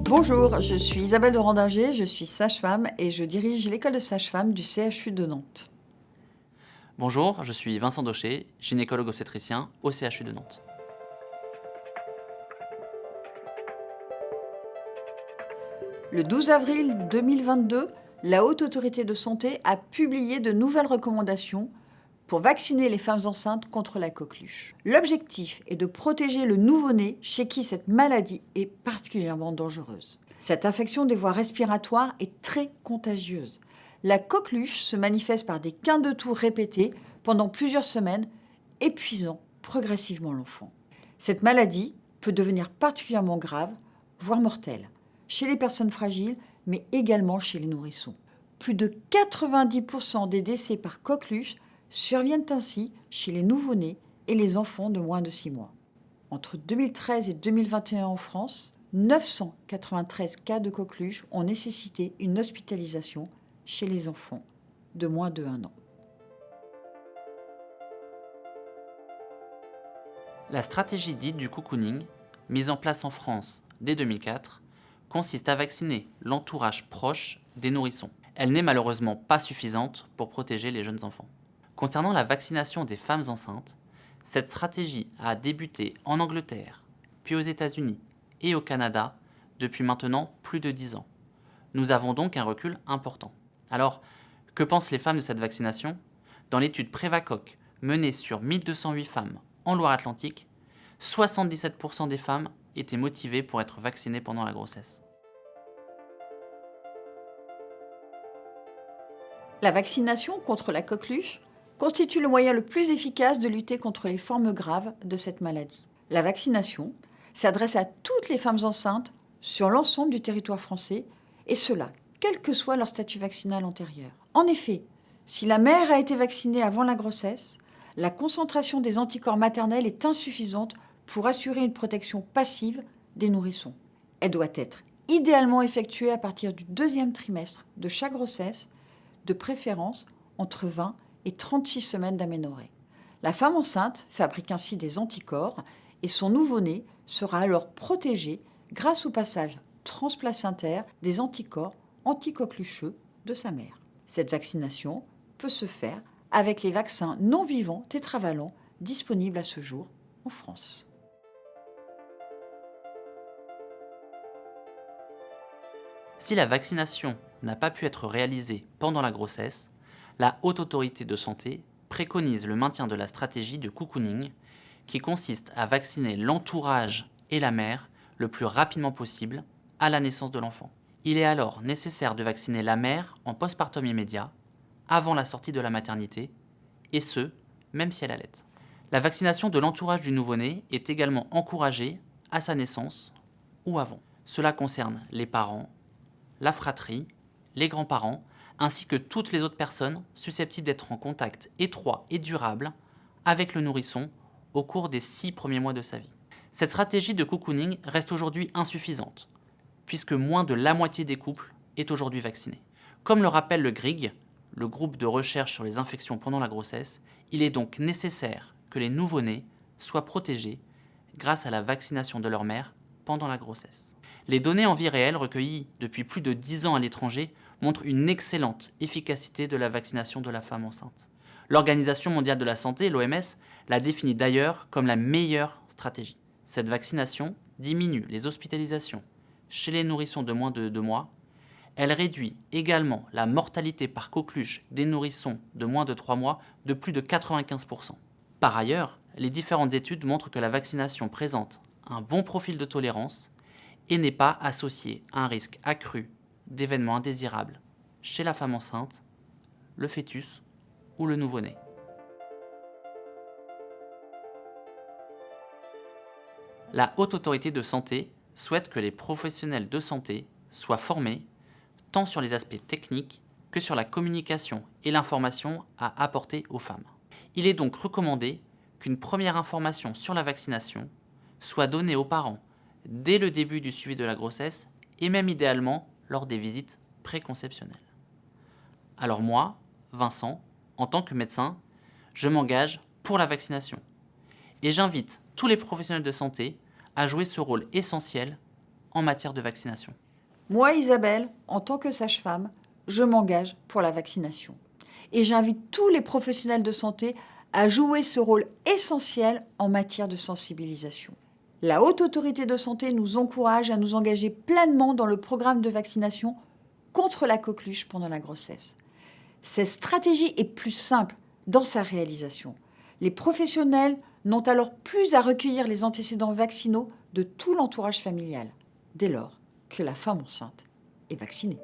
Bonjour, je suis Isabelle de Randinger, je suis sage-femme et je dirige l'école de sage-femme du CHU de Nantes. Bonjour, je suis Vincent Daucher, gynécologue obstétricien au CHU de Nantes. Le 12 avril 2022, la Haute Autorité de Santé a publié de nouvelles recommandations pour vacciner les femmes enceintes contre la coqueluche. L'objectif est de protéger le nouveau-né chez qui cette maladie est particulièrement dangereuse. Cette infection des voies respiratoires est très contagieuse. La coqueluche se manifeste par des quintes de toux répétés pendant plusieurs semaines, épuisant progressivement l'enfant. Cette maladie peut devenir particulièrement grave, voire mortelle, chez les personnes fragiles, mais également chez les nourrissons. Plus de 90% des décès par coqueluche surviennent ainsi chez les nouveau-nés et les enfants de moins de 6 mois. Entre 2013 et 2021 en France, 993 cas de coqueluche ont nécessité une hospitalisation chez les enfants de moins de 1 an. La stratégie dite du cocooning, mise en place en France dès 2004, consiste à vacciner l'entourage proche des nourrissons. Elle n'est malheureusement pas suffisante pour protéger les jeunes enfants. Concernant la vaccination des femmes enceintes, cette stratégie a débuté en Angleterre, puis aux États-Unis et au Canada depuis maintenant plus de 10 ans. Nous avons donc un recul important. Alors, que pensent les femmes de cette vaccination ? Dans l'étude Prévacoc menée sur 1208 femmes en Loire-Atlantique, 77% des femmes étaient motivées pour être vaccinées pendant la grossesse. La vaccination contre la coqueluche constitue le moyen le plus efficace de lutter contre les formes graves de cette maladie. La vaccination s'adresse à toutes les femmes enceintes sur l'ensemble du territoire français, et cela, quel que soit leur statut vaccinal antérieur. En effet, si la mère a été vaccinée avant la grossesse, la concentration des anticorps maternels est insuffisante pour assurer une protection passive des nourrissons. Elle doit être idéalement effectuée à partir du 2e trimestre de chaque grossesse, de préférence entre 20 et 36 semaines d'aménorrhée. La femme enceinte fabrique ainsi des anticorps et son nouveau-né sera alors protégé grâce au passage transplacentaire des anticorps anticoquelucheux de sa mère. Cette vaccination peut se faire avec les vaccins non vivants tétravalents disponibles à ce jour en France. Si la vaccination n'a pas pu être réalisée pendant la grossesse, la Haute Autorité de Santé préconise le maintien de la stratégie de cocooning qui consiste à vacciner l'entourage et la mère le plus rapidement possible à la naissance de l'enfant. Il est alors nécessaire de vacciner la mère en postpartum immédiat, avant la sortie de la maternité, et ce, même si elle allaite. La vaccination de l'entourage du nouveau-né est également encouragée à sa naissance ou avant. Cela concerne les parents, la fratrie, les grands-parents, ainsi que toutes les autres personnes susceptibles d'être en contact étroit et durable avec le nourrisson au cours des 6 premiers mois de sa vie. Cette stratégie de cocooning reste aujourd'hui insuffisante, puisque moins de la moitié des couples est aujourd'hui vacciné. Comme le rappelle le GRIG, le groupe de recherche sur les infections pendant la grossesse, il est donc nécessaire que les nouveau-nés soient protégés grâce à la vaccination de leur mère pendant la grossesse. Les données en vie réelle recueillies depuis plus de 10 ans à l'étranger montrent une excellente efficacité de la vaccination de la femme enceinte. L'Organisation mondiale de la santé, l'OMS, la définit d'ailleurs comme la meilleure stratégie. Cette vaccination diminue les hospitalisations chez les nourrissons de moins de 2 mois. Elle réduit également la mortalité par coqueluche des nourrissons de moins de 3 mois de plus de 95%. Par ailleurs, les différentes études montrent que la vaccination présente un bon profil de tolérance et n'est pas associée à un risque accru d'événements indésirables chez la femme enceinte, le fœtus ou le nouveau-né. La Haute Autorité de Santé souhaite que les professionnels de santé soient formés tant sur les aspects techniques que sur la communication et l'information à apporter aux femmes. Il est donc recommandé qu'une première information sur la vaccination soit donnée aux parents dès le début du suivi de la grossesse et même idéalement lors des visites préconceptionnelles. Alors moi, Vincent, en tant que médecin, je m'engage pour la vaccination et j'invite tous les professionnels de santé à jouer ce rôle essentiel en matière de vaccination. Moi, Isabelle, en tant que sage-femme, je m'engage pour la vaccination. Et j'invite tous les professionnels de santé à jouer ce rôle essentiel en matière de sensibilisation. La Haute Autorité de Santé nous encourage à nous engager pleinement dans le programme de vaccination contre la coqueluche pendant la grossesse. Cette stratégie est plus simple dans sa réalisation. Les professionnels n'ont alors plus à recueillir les antécédents vaccinaux de tout l'entourage familial, dès lors que la femme enceinte est vaccinée.